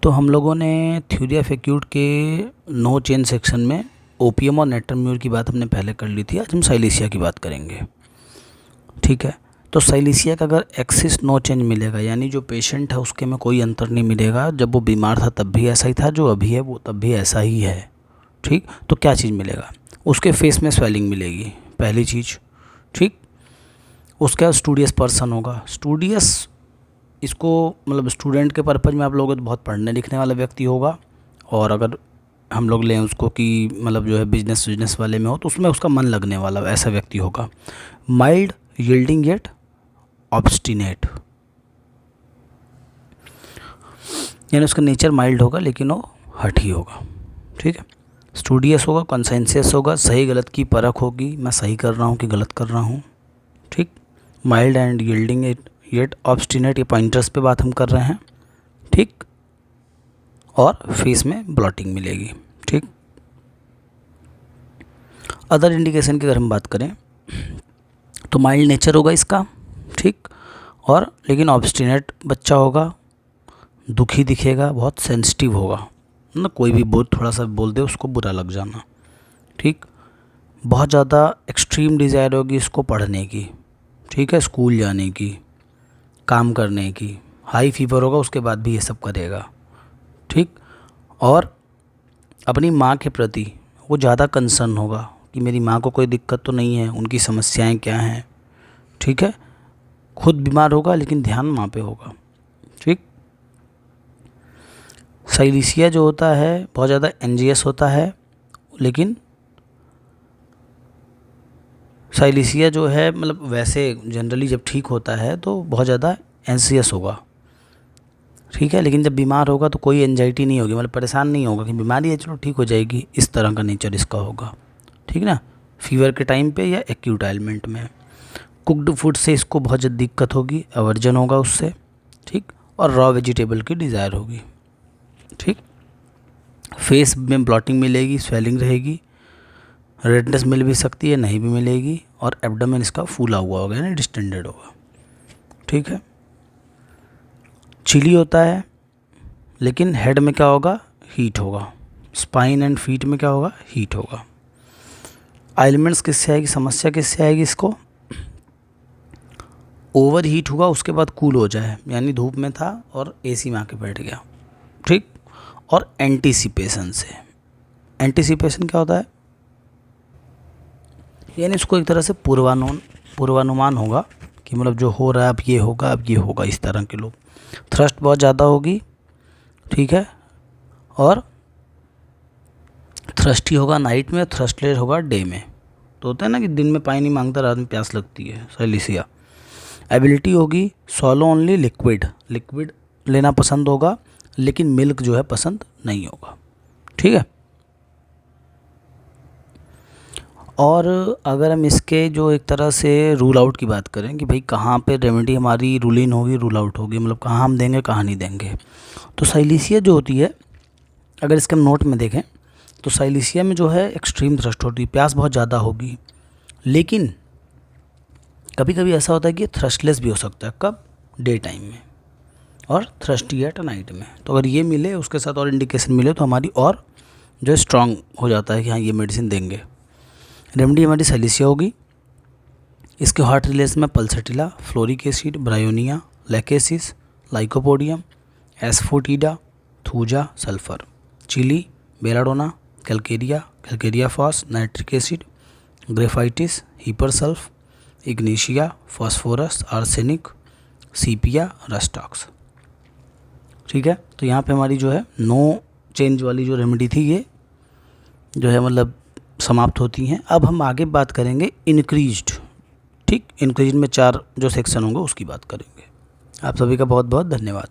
तो हम लोगों ने थ्योरी ऑफ एक्यूट के नो चेंज सेक्शन में ओपीएम और नेटरम्यूर की बात हमने पहले कर ली थी। आज हम साइलेसिया की बात करेंगे, ठीक है। तो साइलेसिया का अगर एक्सिस नो चेंज मिलेगा, यानी जो पेशेंट है उसके में कोई अंतर नहीं मिलेगा, जब वो बीमार था तब भी ऐसा ही था, जो अभी है वो तब भी ऐसा ही है, ठीक। तो क्या चीज़ मिलेगा? उसके फेस में स्वेलिंग मिलेगी, पहली चीज़, ठीक। उसका स्टूडियस पर्सन होगा। स्टूडियस इसको मतलब स्टूडेंट के पर्पज़ में आप लोग तो बहुत पढ़ने लिखने वाला व्यक्ति होगा, और अगर हम लोग लें उसको कि मतलब जो है बिजनेस वाले में हो तो उसमें उसका मन लगने वाला ऐसा व्यक्ति होगा। माइल्ड, यील्डिंग येट ऑब्स्टिनेट, यानी उसका नेचर माइल्ड होगा लेकिन वो हठी होगा, ठीक है। स्टूडियस होगा, कॉन्सेंसियस होगा, सही गलत की परख होगी, मैं सही कर रहा हूँ कि गलत कर रहा हूँ, ठीक। Mild and yielding yet obstinate, ये पॉइंटर्स पे बात हम कर रहे हैं, ठीक। और फेस में ब्लॉटिंग मिलेगी, ठीक। अदर इंडिकेशन की अगर हम बात करें तो माइल्ड नेचर होगा इसका, ठीक। और लेकिन ऑब्स्टिनेट बच्चा होगा, दुखी दिखेगा, बहुत सेंसिटिव होगा ना, कोई भी थोड़ा सा बोल दे उसको बुरा लग जाना, ठीक। बहुत ज़्यादा एक्सट्रीम डिज़ायर होगी इसको पढ़ने की, ठीक है, स्कूल जाने की, काम करने की। हाई फीवर होगा उसके बाद भी ये सब करेगा, ठीक। और अपनी माँ के प्रति वो ज़्यादा कंसर्न होगा कि मेरी माँ को कोई दिक्कत तो नहीं है, उनकी समस्याएं क्या हैं, ठीक है। खुद बीमार होगा लेकिन ध्यान माँ पे होगा, ठीक। साइलेसिया जो होता है बहुत ज़्यादा एंजियस होता है, लेकिन साइलेसिया जो है मतलब वैसे जनरली जब ठीक होता है तो बहुत ज़्यादा एंजियस होगा, ठीक है। लेकिन जब बीमार होगा तो कोई एंजाइटी नहीं होगी, मतलब परेशान नहीं होगा कि बीमारी है चलो ठीक हो जाएगी, इस तरह का नेचर इसका होगा, ठीक ना। फीवर के टाइम पे या एक्यूट एलिमेंट में। कुकड फूड से इसको बहुत ज़्यादा दिक्कत होगी, एवर्जन होगा उससे, ठीक। और रॉ वेजिटेबल की डिज़ायर होगी, ठीक। फेस में ब्लॉटिंग मिलेगी, स्वेलिंग रहेगी, रेडनेस मिल भी सकती है, नहीं भी मिलेगी, और एब्डोमेन इसका फूला हुआ होगा यानी डिस्टेंडेड होगा, ठीक है। चिली होता है, लेकिन हेड में क्या होगा? हीट होगा। स्पाइन एंड फीट में क्या होगा? हीट होगा। एलिमेंट्स किससे आएगी, समस्या किससे आएगी इसको? ओवर हीट हुआ उसके बाद कूल हो जाए, यानी धूप में था और एसी में आके बैठ गया, ठीक। और एंटीसिपेशन से, एंटीसिपेशन क्या होता है? यानी इसको एक तरह से पूर्वानुमान होगा कि मतलब जो हो रहा है अब ये होगा, अब ये होगा, इस तरह के लोग। थ्रस्ट बहुत ज़्यादा होगी, ठीक है। और थ्रस्टी होगा नाइट में, थ्रस्टलेस होगा डे में। तो होता है ना कि दिन में पानी नहीं मांगता, रात में प्यास लगती है, साइलेसिया। एबिलिटी होगी सॉलो ओनली लिक्विड, लिक्विड लेना पसंद होगा, लेकिन मिल्क जो है पसंद नहीं होगा, ठीक है। और अगर हम इसके जो एक तरह से रूल आउट की बात करें कि भाई कहाँ पे रेमेडी हमारी रूल इन होगी, रूल आउट होगी, मतलब कहाँ हम देंगे कहाँ नहीं देंगे। तो साइलेसिया जो होती है, अगर इसके हम नोट में देखें तो साइलेसिया में जो है एक्सट्रीम थ्रस्ट होती है, प्यास बहुत ज़्यादा होगी, लेकिन कभी कभी ऐसा होता है कि थ्रस्टलेस भी हो सकता है। कब? डे टाइम में, और थ्रस्टी एट नाइट में। तो अगर ये मिले उसके साथ और इंडिकेशन मिले तो हमारी और जो है स्ट्रॉन्ग हो जाता है कि हाँ ये मेडिसिन देंगे। रेमेडी हमारी साइलेसिया होगी। इसके हॉट रिलेस में pulsatilla, fluoric acid, bryonia, lachesis, lycopodium, asafoetida, thuja, sulphur. चिली, belladonna, calcarea phos, nitric acid, graphites, hepar sulph, ignatia, phosphorus, arsenic, sepia, rhus tox, ठीक है। तो यहाँ पे हमारी जो है नो चेंज वाली जो रेमेडी थी ये जो है मतलब समाप्त होती हैं। अब हम आगे बात करेंगे इंक्रीज्ड, ठीक। इंक्रीज में 4 जो सेक्शन होंगे उसकी बात करेंगे। आप सभी का बहुत बहुत धन्यवाद।